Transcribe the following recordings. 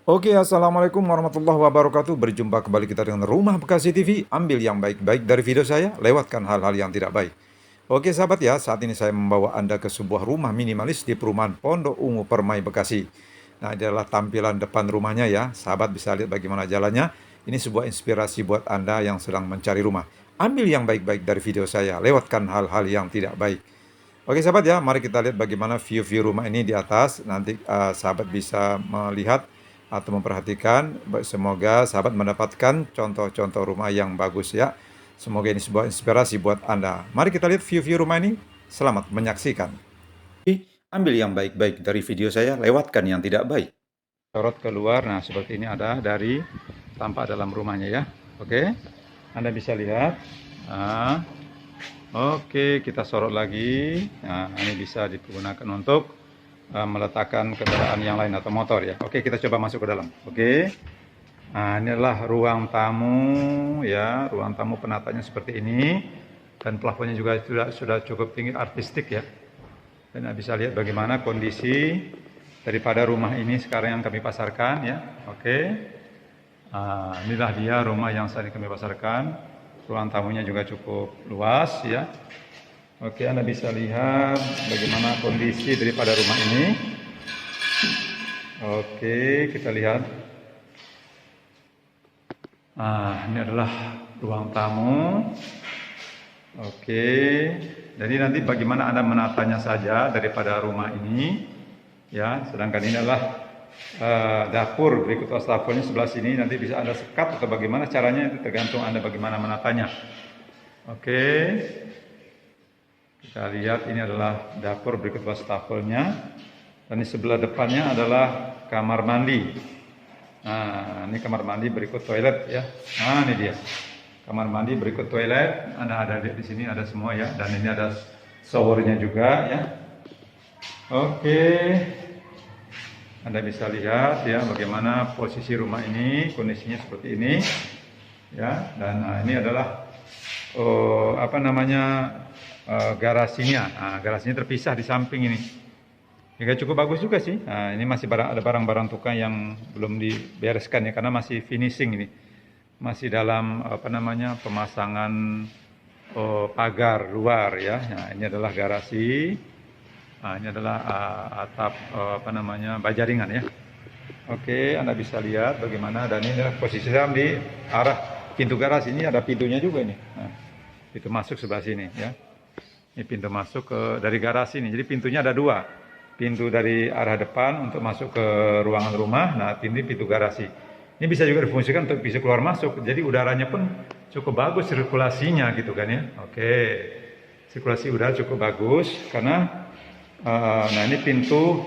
Oke, assalamualaikum warahmatullahi wabarakatuh. Berjumpa kembali kita dengan Rumah Bekasi TV. Ambil yang baik-baik dari video saya, lewatkan hal-hal yang tidak baik. Oke sahabat ya, saat ini saya membawa Anda ke sebuah rumah minimalis di perumahan Pondok Ungu Permai Bekasi. Nah, ini adalah tampilan depan rumahnya ya. Sahabat bisa lihat bagaimana jalannya. Ini sebuah inspirasi buat Anda yang sedang mencari rumah. Ambil yang baik-baik dari video saya, lewatkan hal-hal yang tidak baik. Oke sahabat ya, mari kita lihat bagaimana view-view rumah ini di atas. Nanti sahabat bisa melihat atau memperhatikan. Semoga sahabat mendapatkan contoh-contoh rumah yang bagus ya. Semoga ini sebuah inspirasi buat Anda. Mari kita lihat view-view rumah ini. Selamat menyaksikan. Ambil yang baik-baik dari video saya, lewatkan yang tidak baik. Sorot keluar, nah seperti ini ada dari tampak dalam rumahnya ya. Oke, Anda bisa lihat. Nah, oke, kita sorot lagi. Nah, ini bisa digunakan untuk meletakkan kendaraan yang lain atau motor ya. Oke, kita coba masuk ke dalam. Oke. Nah, ini adalah ruang tamu ya. Ruang tamu penatanya seperti ini. Dan plafonnya juga sudah cukup tinggi, artistik ya. Dan bisa lihat bagaimana kondisi daripada rumah ini sekarang yang kami pasarkan ya. Oke. Nah, inilah dia rumah yang saat ini kami pasarkan. Ruang tamunya juga cukup luas ya. Oke, Anda bisa lihat bagaimana kondisi daripada rumah ini. Oke, kita lihat. Nah, ini adalah ruang tamu. Oke, jadi nanti bagaimana Anda menatanya saja daripada rumah ini. Ya, sedangkan ini adalah dapur. Berikut wastafelnya sebelah sini. Nanti bisa Anda sekat atau bagaimana caranya, itu tergantung Anda bagaimana menatanya. Oke. Kita lihat ini adalah dapur berikut wastafelnya. Dan di sebelah depannya adalah kamar mandi. Nah, ini kamar mandi berikut toilet ya. Nah, ini dia. Kamar mandi berikut toilet. Anda ada di sini ada semua ya. Dan ini ada showernya juga ya. Oke. Anda bisa lihat ya bagaimana posisi rumah ini, kondisinya seperti ini. Ya, dan ini adalah garasinya. Nah, garasinya terpisah di samping ini. Ya, cukup bagus juga sih. Nah, ini masih ada barang-barang tukang yang belum dibereskan ya karena masih finishing ini. Masih dalam pemasangan pagar luar ya. Nah, ini adalah garasi. Nah, ini adalah atap baja ringan ya. Oke, Anda bisa lihat bagaimana dan ini adalah posisi di arah pintu garasi. Ini ada pintunya juga ini. Nah, pintu masuk sebelah sini ya. Ini pintu masuk dari garasi ini. Jadi pintunya ada dua. Pintu dari arah depan untuk masuk ke ruangan rumah. Nah, pintu garasi. Ini bisa juga difungsikan untuk bisa keluar masuk. Jadi udaranya pun cukup bagus sirkulasinya gitu kan ya. Oke. Sirkulasi udara cukup bagus karena nah ini pintu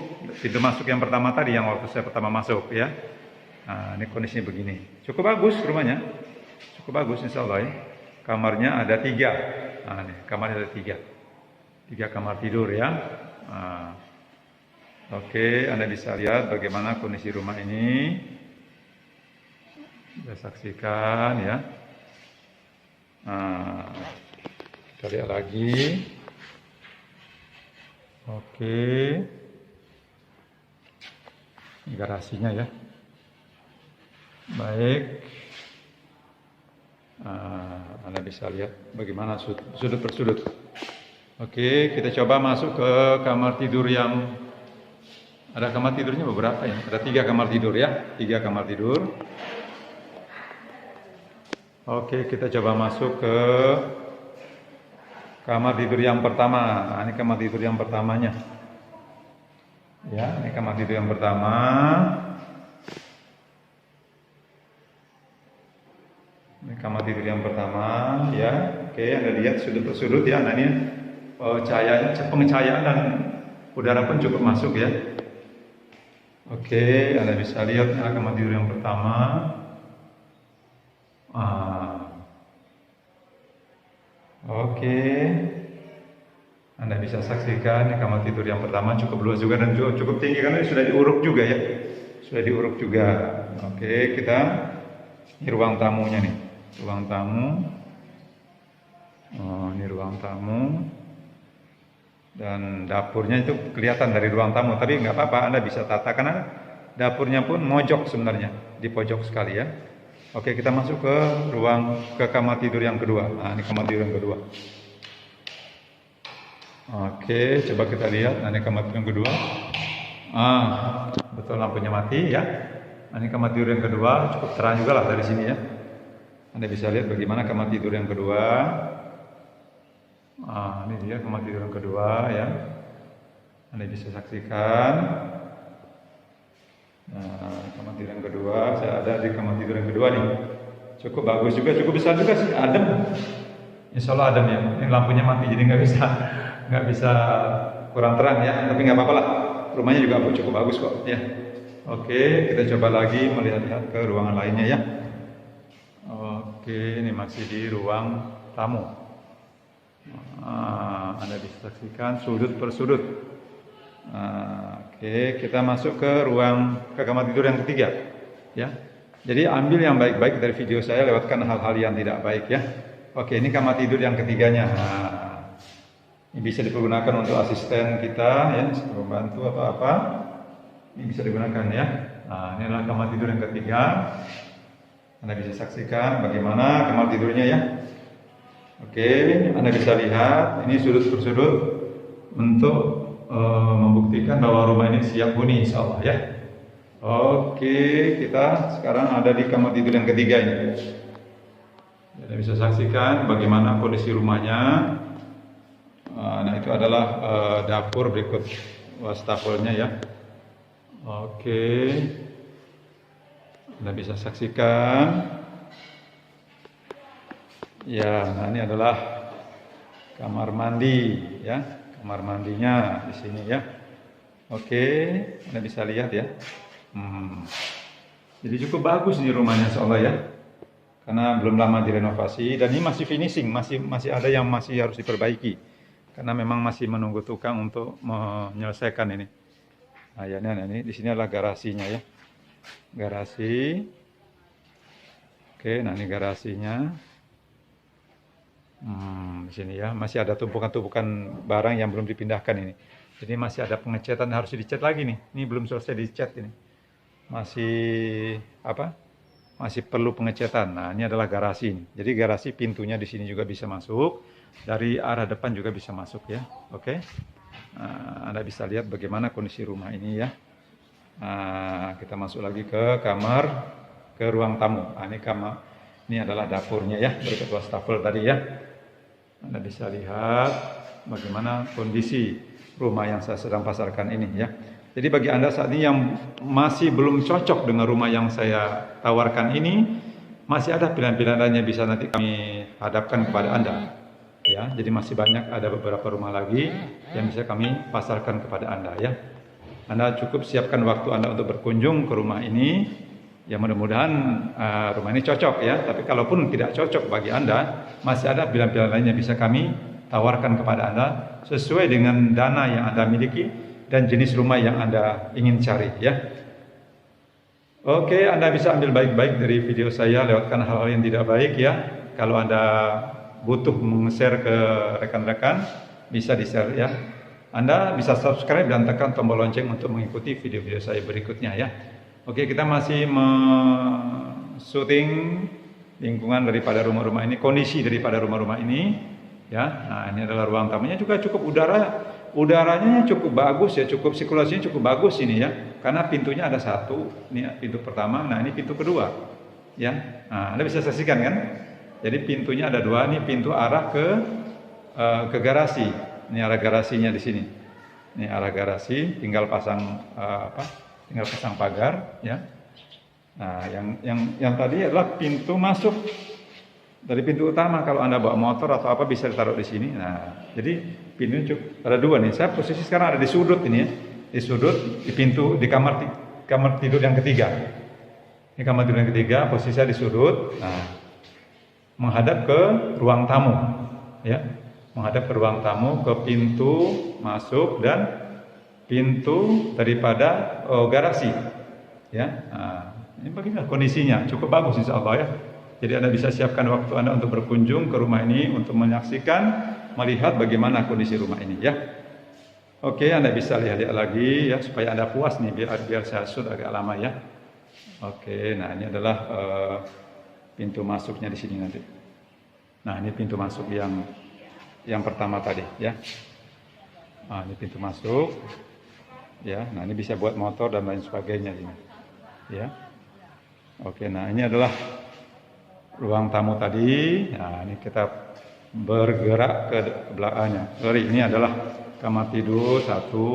masuk yang pertama tadi yang waktu saya pertama masuk ya. Nah, ini kondisinya begini. Cukup bagus rumahnya. Cukup bagus insya Allah ya. Kamarnya ada 3. Nah, nih, kamarnya ada 3. 3 kamar tidur ya. Nah, oke, Anda bisa lihat bagaimana kondisi rumah ini. Bisa saksikan ya. Nah, kita lihat lagi. Oke. Ini garasinya ya. Baik. Anda bisa lihat bagaimana sudut per sudut. Oke, kita coba masuk ke kamar tidur yang ada kamar tidurnya beberapa ya. Ada 3 kamar tidur ya, 3 kamar tidur. Oke, kita coba masuk ke kamar tidur yang pertama. Nah, ini kamar tidur yang pertamanya. Ya, ini kamar tidur yang pertama. Ini kamar tidur yang pertama ya. Oke, Anda lihat sudut per sudut ya. Nah, ini pencahayaan dan udara pun cukup masuk ya. Oke, Anda bisa lihat ya, kamar tidur yang pertama. Oke, Anda bisa saksikan kamar tidur yang pertama cukup luas juga dan cukup tinggi karena sudah diuruk juga ya. Sudah diuruk juga. Oke, ini ruang tamunya nih. Ruang tamu. Oh, ini ruang tamu. Dan dapurnya itu kelihatan dari ruang tamu, tapi nggak apa-apa, Anda bisa tata karena Dapurnya pun mojok sebenarnya, di pojok sekali ya. Oke, kita masuk ke kamar tidur yang kedua. Nah, ini kamar tidur yang kedua. Oke, coba kita lihat. Nah, ini kamar tidur yang kedua. Betul lampunya mati ya. Nah, ini kamar tidur yang kedua, cukup terang juga lah dari sini ya. Anda bisa lihat bagaimana kamar tidur yang kedua. Ini dia kamar tidur yang kedua ya. Anda bisa saksikan. Nah, kamar tidur yang kedua, saya ada di kamar tidur yang kedua nih. Cukup bagus juga, cukup besar juga sih, adem. Insya Allah adem ya. Ini lampunya mati jadi nggak bisa kurang terang ya. Tapi nggak apa-apa lah. Rumahnya juga cukup bagus kok ya. Oke, kita coba lagi melihat-lihat ke ruangan lainnya ya. Oke, ini masih di ruang tamu. Anda bisa saksikan sudut per sudut. Oke, kita masuk ke kamar tidur yang ketiga ya. Jadi ambil yang baik-baik dari video saya, lewatkan hal-hal yang tidak baik ya. Oke, ini kamar tidur yang ketiganya. Ini bisa dipergunakan untuk asisten kita ya, pembantu atau apa. Ini bisa digunakan ya. Nah, ini adalah kamar tidur yang ketiga. Anda bisa saksikan bagaimana kamar tidurnya ya. Oke, Anda bisa lihat ini sudut per sudut untuk membuktikan bahwa rumah ini siap huni insyaallah ya. Oke, kita sekarang ada di kamar tidur yang ketiga ini. Anda bisa saksikan bagaimana kondisi rumahnya. Nah, itu adalah dapur berikut wastafelnya ya. Oke, Anda bisa saksikan. Ya, nah ini adalah kamar mandi ya. Kamar mandinya di sini ya. Oke, Anda bisa lihat ya. Jadi cukup bagus nih rumahnya insyaallah ya. Karena belum lama direnovasi dan ini masih finishing, masih ada yang masih harus diperbaiki. Karena memang masih menunggu tukang untuk menyelesaikan ini. Nah, ya, ini di sini adalah garasinya ya. Garasi. Oke, nah ini garasinya. Di sini ya, masih ada tumpukan-tumpukan barang yang belum dipindahkan ini. Jadi masih ada pengecatan, harus dicat lagi nih. Ini belum selesai dicat ini. Masih perlu pengecatan. Nah, ini adalah garasi ini. Jadi garasi pintunya di sini juga bisa masuk. Dari arah depan juga bisa masuk ya. Oke. Anda bisa lihat bagaimana kondisi rumah ini ya. Kita masuk lagi ke ruang tamu. Ini adalah dapurnya ya, berikut wastafel tadi ya. Anda bisa lihat bagaimana kondisi rumah yang saya sedang pasarkan ini ya. Jadi bagi Anda saat ini yang masih belum cocok dengan rumah yang saya tawarkan ini, masih ada pilihan-pilihan lainnya bisa nanti kami hadapkan kepada Anda. Ya, jadi masih banyak, ada beberapa rumah lagi yang bisa kami pasarkan kepada Anda ya. Anda cukup siapkan waktu Anda untuk berkunjung ke rumah ini. Ya mudah-mudahan rumah ini cocok ya. Tapi kalaupun tidak cocok bagi Anda, masih ada pilihan-pilihan lain yang bisa kami tawarkan kepada Anda sesuai dengan dana yang Anda miliki dan jenis rumah yang Anda ingin cari ya. Oke, Anda bisa ambil baik-baik dari video saya, lewatkan hal-hal yang tidak baik ya. Kalau Anda butuh meng-share ke rekan-rekan, bisa di-share ya. Anda bisa subscribe dan tekan tombol lonceng untuk mengikuti video-video saya berikutnya ya. Oke, kita masih syuting lingkungan daripada rumah-rumah ini, kondisi daripada rumah-rumah ini ya. Nah, ini adalah ruang tamunya, juga cukup udaranya cukup bagus ya, cukup sirkulasinya cukup bagus ini ya. Karena pintunya ada satu, ini pintu pertama, nah ini pintu kedua ya. Nah, Anda bisa saksikan kan? Jadi pintunya ada dua, ini pintu arah ke garasi. Ini arah garasinya di sini. Ini arah garasi, tinggal pasang pagar ya. Nah, yang tadi adalah pintu masuk dari pintu utama. Kalau Anda bawa motor atau apa bisa ditaruh di sini. Nah, jadi pintunya cukup ada dua nih. Saya posisi sekarang ada di sudut ini ya. Di sudut, di pintu, di kamar tidur yang ketiga. Ini kamar tidur yang ketiga, posisi saya di sudut. Nah, menghadap ke ruang tamu ya. Menghadap ke ruang tamu, ke pintu masuk dan pintu daripada garasi ya. Nah, ini bagaimana kondisinya, cukup bagus insyaallah ya. Jadi Anda bisa siapkan waktu Anda untuk berkunjung ke rumah ini untuk menyaksikan, melihat bagaimana kondisi rumah ini ya. Oke, Anda bisa lihat-lihat lagi ya supaya Anda puas nih, biar saya shoot agak lama ya. Oke, nah ini adalah pintu masuknya di sini nanti. Nah, ini pintu masuk yang pertama tadi ya. Nah, ini pintu masuk ya. Nah, ini bisa buat motor dan lain sebagainya ini. Ya. Oke, nah ini adalah ruang tamu tadi. Nah, ini kita bergerak ke belakangnya. Sorry, ini adalah kamar tidur satu,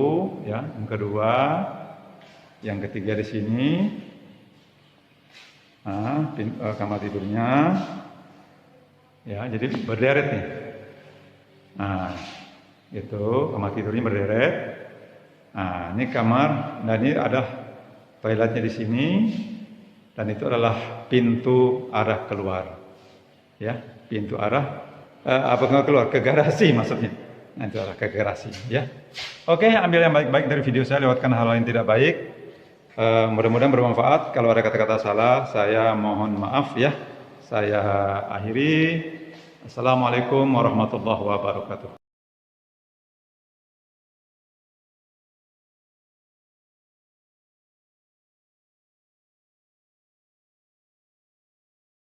ya, yang kedua, yang ketiga di sini. Nah, kamar tidurnya, ya, jadi berderet nih. Nah, itu kamar tidurnya berderet. Nah, ini kamar, dan ini ada toiletnya di sini, dan itu adalah pintu arah keluar, ya, pintu arah keluar ke garasi maksudnya. Nah, itu arah ke garasi, ya. Oke, ambil yang baik-baik dari video saya, lewatkan hal yang tidak baik. Mudah-mudahan bermanfaat. Kalau ada kata-kata salah, saya mohon maaf ya. Saya akhiri. Assalamualaikum warahmatullahi wabarakatuh.